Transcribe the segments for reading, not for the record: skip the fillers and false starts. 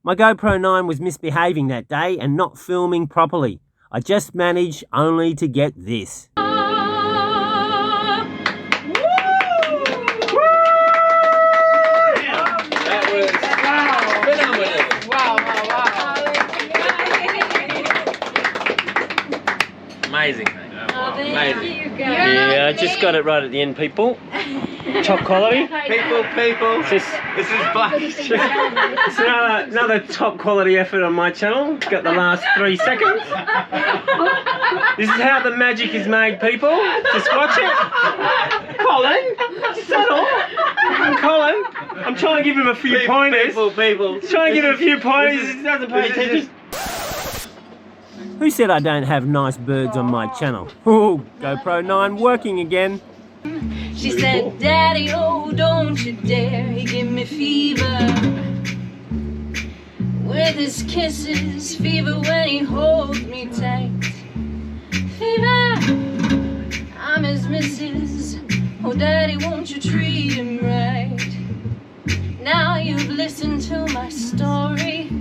My GoPro 9 was misbehaving that day and not filming properly. I just managed only to get this. Amazing. Amazing. Yeah, I just got it right at the end, people. Top quality. People. This is black. It's another top quality effort on my channel. Got the last 3 seconds. This is how the magic is made, people. Just watch it. Colin, settle. Colin, I'm trying to give him a few pointers. People. Trying to give him a few pointers. He doesn't pay attention. Who said I don't have nice birds on my channel? Oh, GoPro 9 working again. She said, Daddy, oh, don't you dare, he give me fever. With his kisses, fever when he holds me tight. Fever, I'm his missus. Oh, Daddy, won't you treat him right? Now you've listened to my story.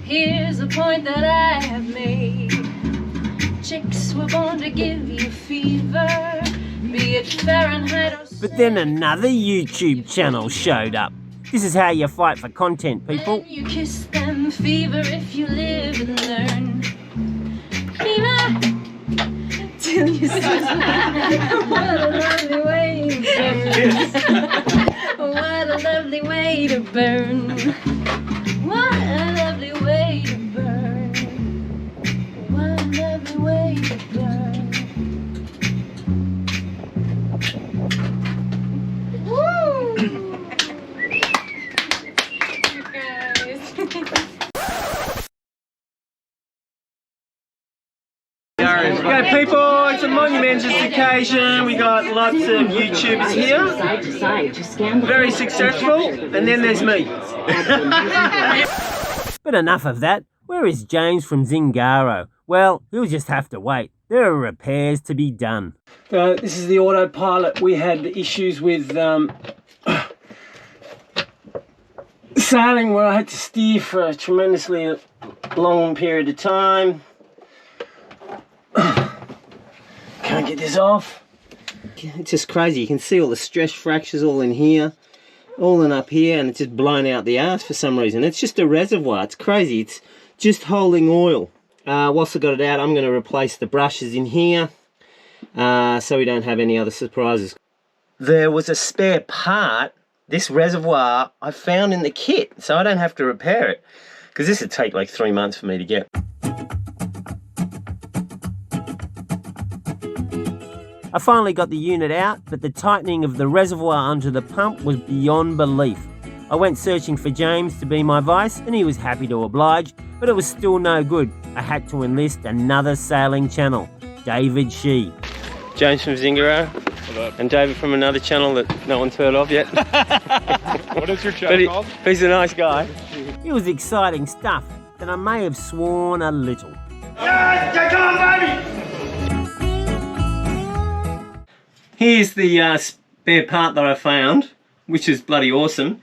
Here's the point that I have made. Chicks were born to give you fever, be it Fahrenheit or... But then another YouTube channel showed up. This is how you fight for content, people. You kiss them, fever if you live and learn. Fever till you see. What a lovely way to burn. What a lovely way to burn. What a lovely way to burn. What a lovely way to burn. Woo! You guys. Okay, people, it's a monumentous occasion. We got lots of YouTubers here. Very successful. And then there's me. But enough of that. Where is James from Zingaro? Well, he'll just have to wait. There are repairs to be done. This is the autopilot. We had issues with sailing where I had to steer for a tremendously long period of time. Can't get this off. It's just crazy. You can see all the stress fractures all in here, all in up here, and it's just blown out the arse for some reason. It's just a reservoir. It's crazy. It's just holding oil. Whilst I got it out, I'm going to replace the brushes in here so we don't have any other surprises. There was a spare part, this reservoir, I found in the kit, so I don't have to repair it, because this would take like 3 months for me to get. I finally got the unit out, but the tightening of the reservoir onto the pump was beyond belief. I went searching for James to be my vice, and he was happy to oblige, but it was still no good. I had to enlist another sailing channel, David Shee. James from Zingaro, and David from another channel that no one's heard of yet. What is your channel called? He's a nice guy. It was exciting stuff that I may have sworn a little. Yes, come on, baby! Here's the spare part that I found, which is bloody awesome.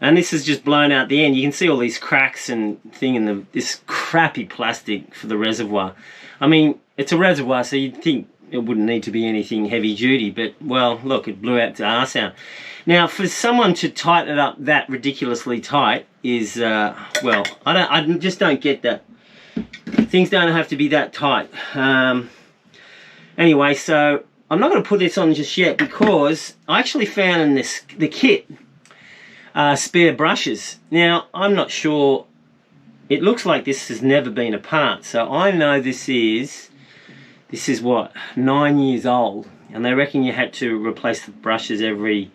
And this is just blown out the end. You can see all these cracks and thing in this crappy plastic for the reservoir. I mean, it's a reservoir, so you'd think it wouldn't need to be anything heavy duty, but well, look, it blew out to arse out. Now, for someone to tighten it up that ridiculously tight is, well, I just don't get that. Things don't have to be that tight. Anyway, so I'm not going to put this on just yet because I actually found in the kit spare brushes. Now, I'm not sure. It looks like this has never been apart, so I know this is what, 9 years old, and they reckon you had to replace the brushes every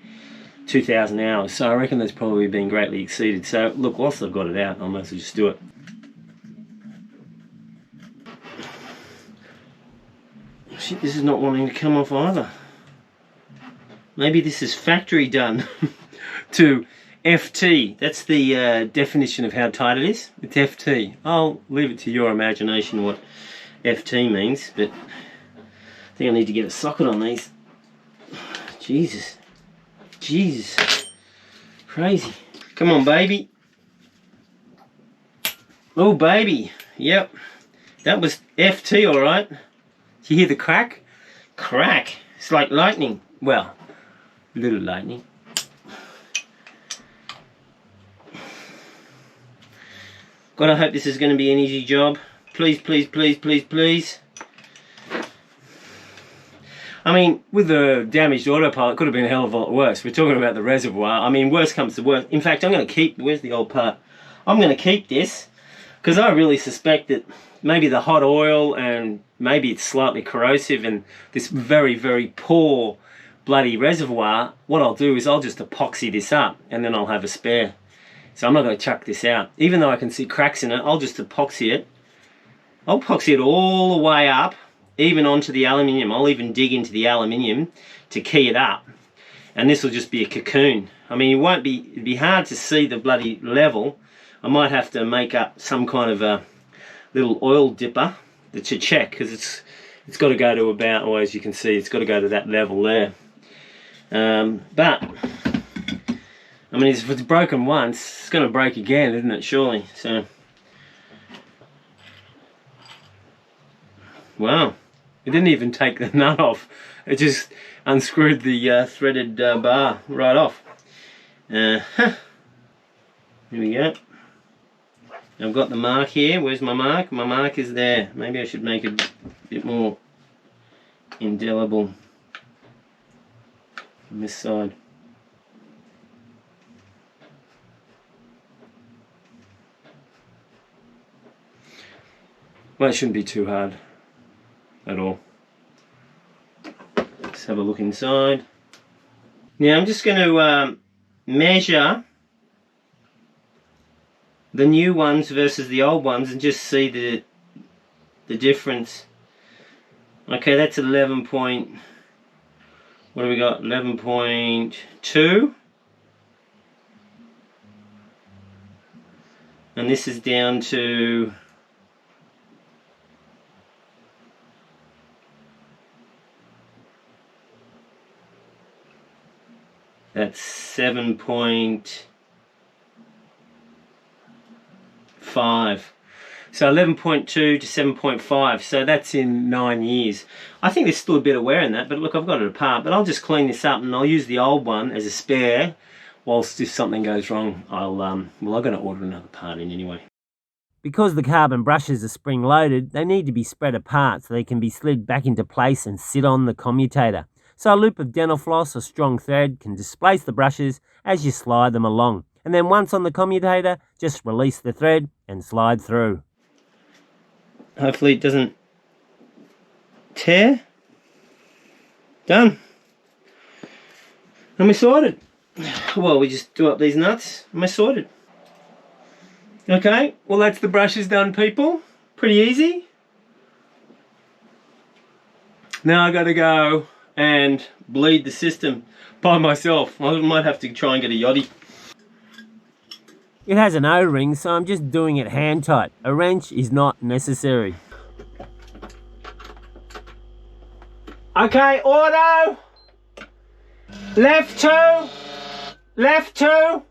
2,000 hours, so I reckon that's probably been greatly exceeded. So look, whilst I've got it out, I might as well just do it. Shit, this is not wanting to come off either. Maybe this is factory done to FT. That's the definition of how tight it is. It's FT. I'll leave it to your imagination what FT means, but I think I need to get a socket on these. Jesus. Jesus. Crazy. Come on, baby. Oh baby, yep, that was FT all right. Did you hear the crack? Crack, it's like lightning. Well, little lightning. God, I hope this is going to be an easy job. Please, please, please, please, please. I mean, with the damaged autopilot, it could have been a hell of a lot worse. We're talking about the reservoir. I mean, worst comes to worst. In fact, I'm going to keep... Where's the old part? I'm going to keep this because I really suspect that maybe the hot oil and maybe it's slightly corrosive and this very, very poor bloody reservoir, what I'll do is I'll just epoxy this up and then I'll have a spare. So I'm not going to chuck this out. Even though I can see cracks in it, I'll just epoxy it. I'll epoxy it all the way up, even onto the aluminium. I'll even dig into the aluminium to key it up. And this will just be a cocoon. I mean, it'd be hard to see the bloody level. I might have to make up some kind of a little oil dipper to check, because it's got to go to about, or as you can see, it's got to go to that level there. But I mean, if it's broken once, it's going to break again, isn't it? Surely. So, wow, it didn't even take the nut off. It just unscrewed the threaded bar right off. Here we go. I've got the mark here. Where's my mark? My mark is there. Maybe I should make it a bit more indelible on this side. Well, it shouldn't be too hard at all. Let's have a look inside. Now I'm just going to measure the new ones versus the old ones and just see the difference. Okay, that's 11 point, what do we got, 11.2, and this is down to that's 7.5. So 11.2 to 7.5. So that's in 9 years. I think there's still a bit of wear in that, but look, I've got it apart. But I'll just clean this up and I'll use the old one as a spare. Whilst if something goes wrong, well, I'm going to order another part in anyway. Because the carbon brushes are spring loaded, they need to be spread apart so they can be slid back into place and sit on the commutator. So a loop of dental floss or strong thread can displace the brushes as you slide them along. And then once on the commutator, just release the thread and slide through. Hopefully it doesn't tear. Done. And we're sorted. Well, we just do up these nuts and we're sorted. Okay, well that's the brushes done, people. Pretty easy. Now I gotta go and bleed the system by myself. I might have to try and get a yachty. It has an O-ring, so I'm just doing it hand tight. A wrench is not necessary. Okay, auto. Left 2. Left 2.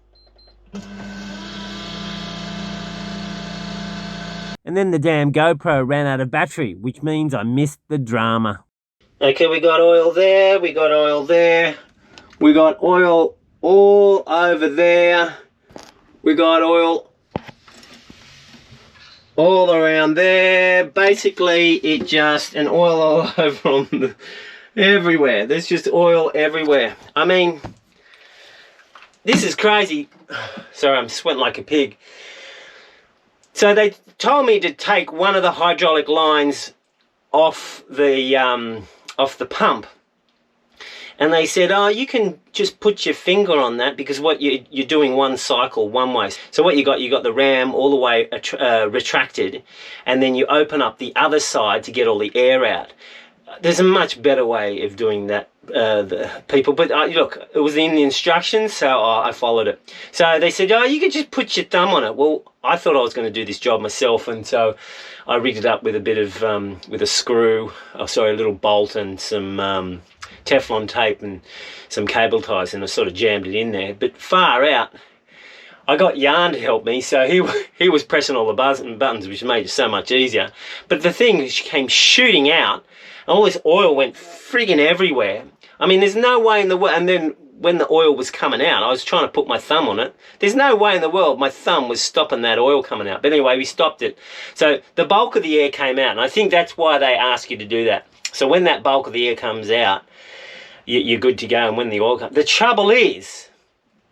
And then the damn GoPro ran out of battery, which means I missed the drama. Okay, we got oil there, we got oil there, we got oil all over there, we got oil all around there. Basically, it just, and oil all over on the, everywhere. There's just oil everywhere. I mean, this is crazy. Sorry, I'm sweating like a pig. So they told me to take one of the hydraulic lines off the pump, and they said, oh, you can just put your finger on that because what you're doing one cycle one way. So what you got the ram all the way retracted, and then you open up the other side to get all the air out. There's a much better way of doing that, the people, but look, it was in the instructions, so I followed it. So they said, oh, you could just put your thumb on it. Well, I thought I was going to do this job myself, and so I rigged it up with a bit of, with a screw, a little bolt and some Teflon tape and some cable ties, and I sort of jammed it in there. But far out, I got Yarn to help me, so he was pressing all the buttons, which made it so much easier. But the thing came shooting out, and all this oil went friggin' everywhere. I mean, there's no way in the world. And then when the oil was coming out, I was trying to put my thumb on it. There's no way in the world my thumb was stopping that oil coming out. But anyway, we stopped it. So the bulk of the air came out, and I think that's why they ask you to do that. So when that bulk of the air comes out, you're good to go. And when the oil comes, the trouble is,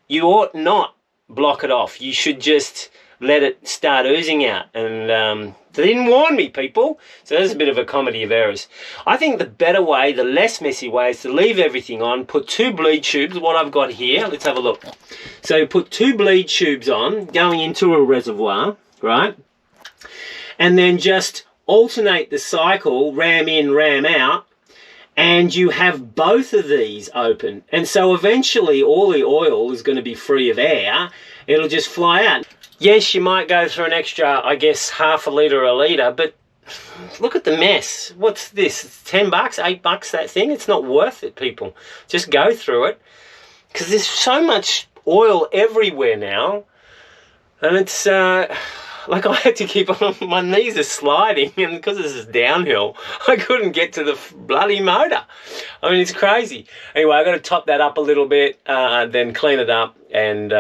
you ought not block it off. You should just let it start oozing out. And they didn't warn me, people. So there's a bit of a comedy of errors. I think the better way, the less messy way, is to leave everything on, put 2 bleed tubes, what I've got here. Let's have a look. So put 2 bleed tubes on, going into a reservoir, right? And then just alternate the cycle, ram in, ram out, and you have both of these open. And so eventually all the oil is going to be free of air. It'll just fly out. Yes, you might go through an extra, I guess, half a litre or a litre, but look at the mess. What's this? It's $10, $8, that thing? It's not worth it, people. Just go through it, because there's so much oil everywhere now. And it's like I had to keep on, my knees are sliding, and because this is downhill, I couldn't get to the bloody motor. I mean, it's crazy. Anyway, I've got to top that up a little bit, then clean it up, and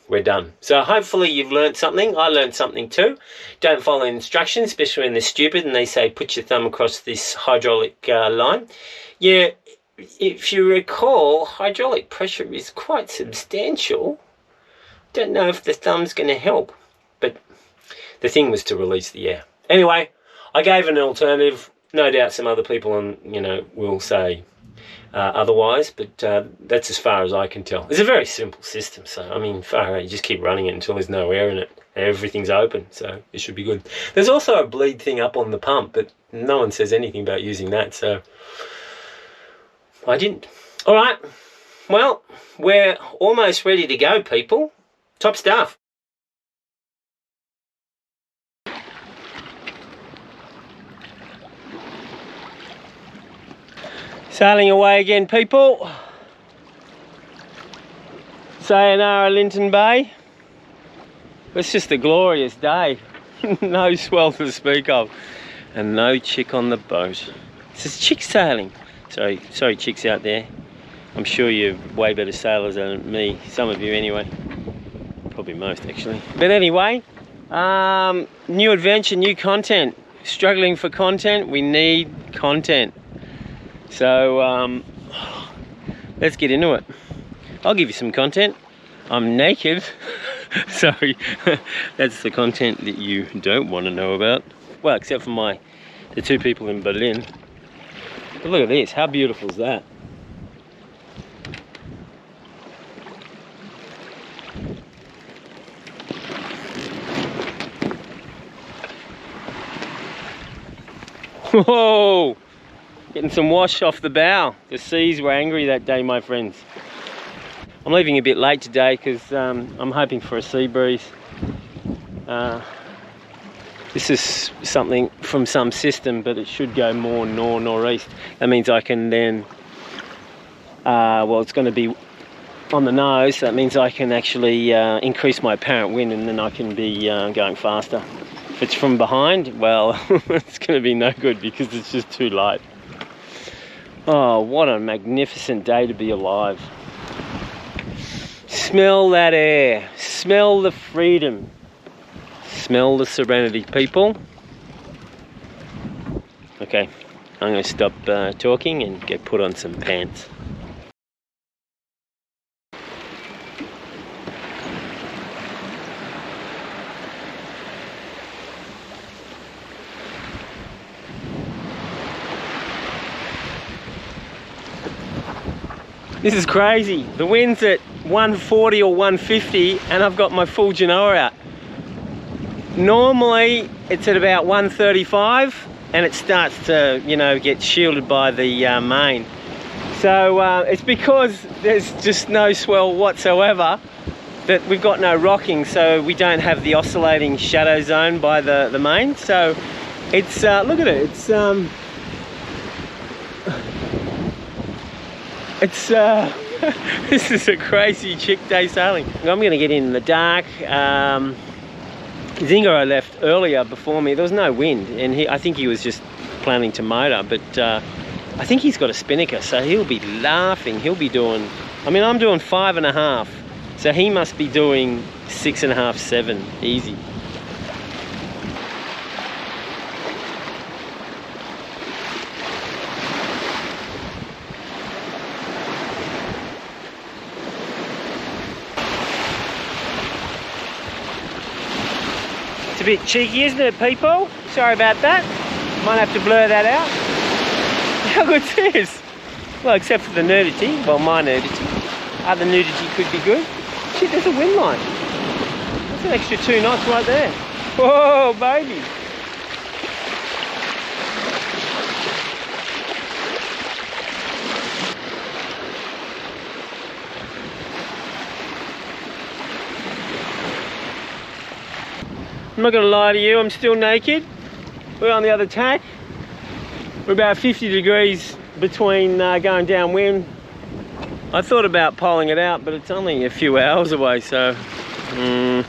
we're done. So hopefully you've learned something. I learned something too. Don't follow instructions, especially when they're stupid and they say put your thumb across this hydraulic line. Yeah, if you recall, hydraulic pressure is quite substantial. Don't know if the thumb's going to help, but the thing was to release the air. Anyway, I gave an alternative. No doubt some other people, will say otherwise, but that's as far as I can tell. It's a very simple system, so I mean, far out, you just keep running it until there's no air in it. Everything's open, so it should be good. There's also a bleed thing up on the pump, but no one says anything about using that, so I didn't. All right, well, we're almost ready to go, people. Top stuff. Sailing away again, people. Sayonara, Linton Bay. It's just a glorious day. No swell to speak of. And no chick on the boat. It says chick sailing. Sorry chicks out there. I'm sure you're way better sailors than me. Some of you anyway. Probably most actually. But anyway, new adventure, new content. Struggling for content, we need content. So let's get into it. I'll give you some content. I'm naked. Sorry, that's the content that you don't want to know about. Well, except for the 2 people in Berlin. But look at this, how beautiful is that? Whoa! Getting some wash off the bow. The seas were angry that day, my friends. I'm leaving a bit late today because I'm hoping for a sea breeze. This is something from some system, but it should go more northeast. That means I can then, well, it's going to be on the nose. So that means I can actually increase my apparent wind, and then I can be going faster. If it's from behind, well, it's going to be no good because it's just too light. Oh, what a magnificent day to be alive. Smell that air. Smell the freedom. Smell the serenity, people. Okay, I'm going to stop talking and go put on some pants. This is crazy. The wind's at 140 or 150 and I've got my full genoa out. Normally it's at about 135 and it starts to, get shielded by the main. So it's because there's just no swell whatsoever that we've got no rocking, so we don't have the oscillating shadow zone by the main. So it's, look at it, it's This is a crazy chick day sailing. I'm going to get in the dark. Zingaro left earlier before me. There was no wind, and I think he was just planning to motor, but I think he's got a spinnaker, so he'll be laughing. He'll be doing, I mean, I'm doing 5.5, so he must be doing 6.5, 7, easy. It's a bit cheeky, isn't it, people? Sorry about that. Might have to blur that out. How good's this? Well, except for the nudity. Well, my nudity. Other nudity could be good. Shit, there's a wind line. That's an extra 2 knots right there. Whoa, baby. I'm not going to lie to you, I'm still naked. We're on the other tack. We're about 50 degrees between going downwind. I thought about poling it out, but it's only a few hours away, so... and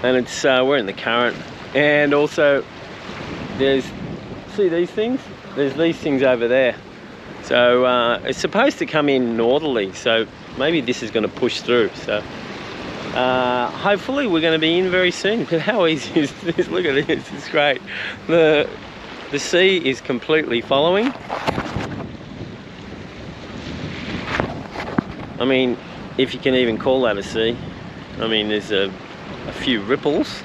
it's we're in the current. And also, there's... See these things? There's these things over there. So it's supposed to come in northerly, so maybe this is going to push through. So hopefully we're going to be in very soon. But how easy is this? Look at this, it's great. The sea is completely following. I mean, if you can even call that a sea. I mean, there's a few ripples.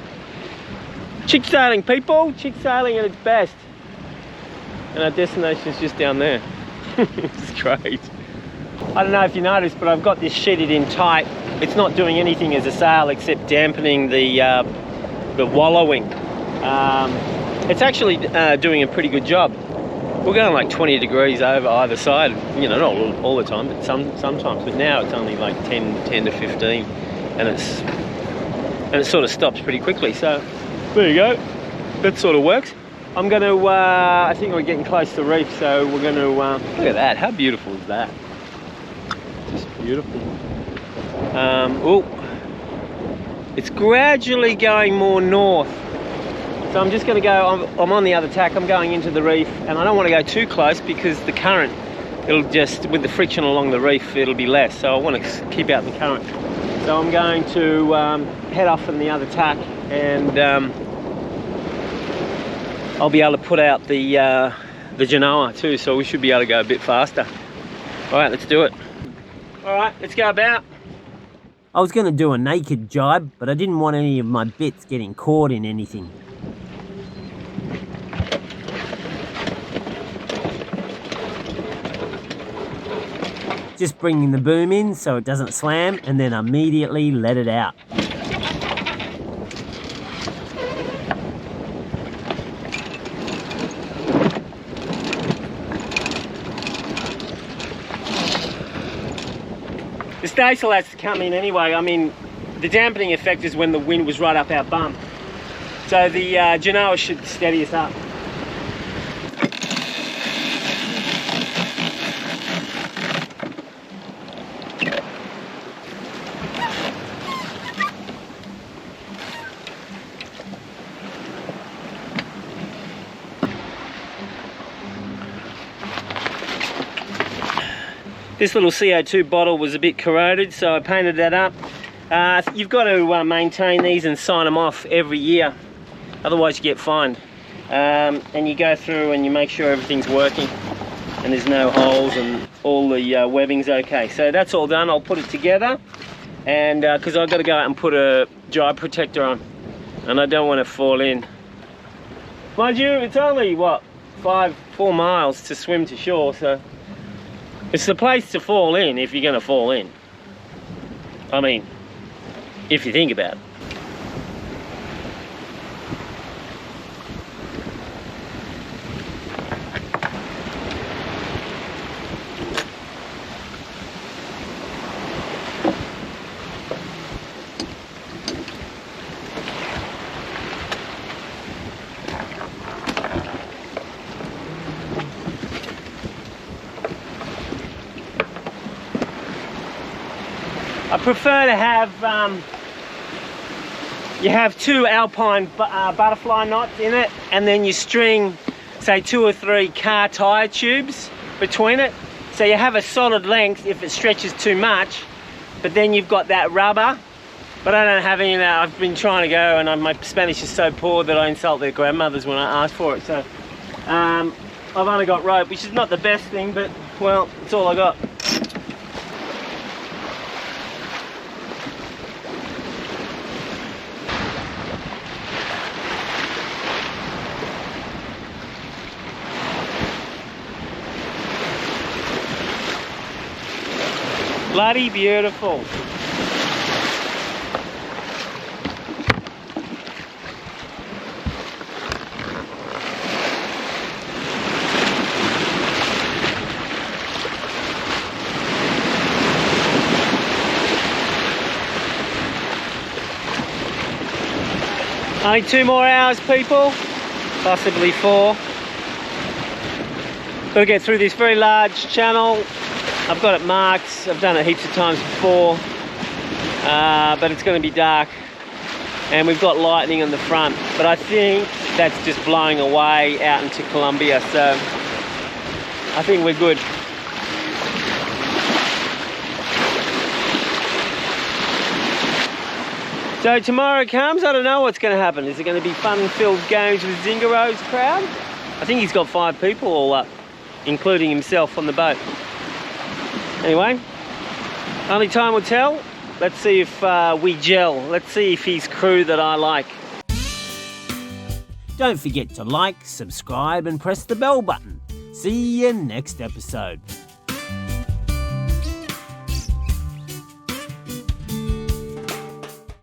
Chick sailing, people! Chick sailing at its best. And our destination is just down there. It's great. I don't know if you noticed, but I've got this sheeted in tight. It's not doing anything as a sail except dampening the wallowing. It's actually doing a pretty good job. We're going like 20 degrees over either side, you know, not all the time, but sometimes. But now it's only like 10 to 15, and it sort of stops pretty quickly. So there you go. That sort of works. I'm going to. I think we're getting close to the reef, so we're going to look at that. How beautiful is that? Just beautiful. Oh, it's gradually going more north. So I'm just going to go, I'm on the other tack, I'm going into the reef, and I don't want to go too close because the current, it'll just, with the friction along the reef, it'll be less. So I want to keep out the current. So I'm going to head off on the other tack, and I'll be able to put out the Genoa too, so we should be able to go a bit faster. All right, let's do it. All right, let's go about. I was going to do a naked jibe, but I didn't want any of my bits getting caught in anything. Just bringing the boom in so it doesn't slam, and then immediately let it out. The staysail has to come in anyway. I mean, the dampening effect is when the wind was right up our bum. So the Genoa should steady us up. This little CO2 bottle was a bit corroded, so I painted that up. You've got to maintain these and sign them off every year, otherwise you get fined. And you go through and you make sure everything's working and there's no holes and all the webbing's okay. So that's all done. I'll put it together, and because I've got to go out and put a jibe protector on, and I don't want to fall in. Mind you, it's only what, 4 miles to swim to shore, so it's the place to fall in if you're going to fall in. I mean, if you think about it. I prefer to have, you have 2 alpine butterfly knots in it, and then you string, say 2 or 3 car tyre tubes between it. So you have a solid length if it stretches too much, but then you've got that rubber. But I don't have any of that. I've been trying to go, and my Spanish is so poor that I insult their grandmothers when I ask for it. So I've only got rope, which is not the best thing, but well, it's all I got. Bloody beautiful. Only 2 more hours, people, possibly 4. Got to get through this very large channel. I've got it marked. I've done it heaps of times before, but it's going to be dark, and we've got lightning on the front. But I think that's just blowing away out into Colombia, so I think we're good. So tomorrow comes, I don't know what's going to happen. Is it going to be fun-filled games with Zingaro's crowd? I think he's got 5 people all up, including himself on the boat. Anyway, only time will tell. Let's see if we gel. Let's see if he's crew that I like. Don't forget to like, subscribe and press the bell button. See you next episode.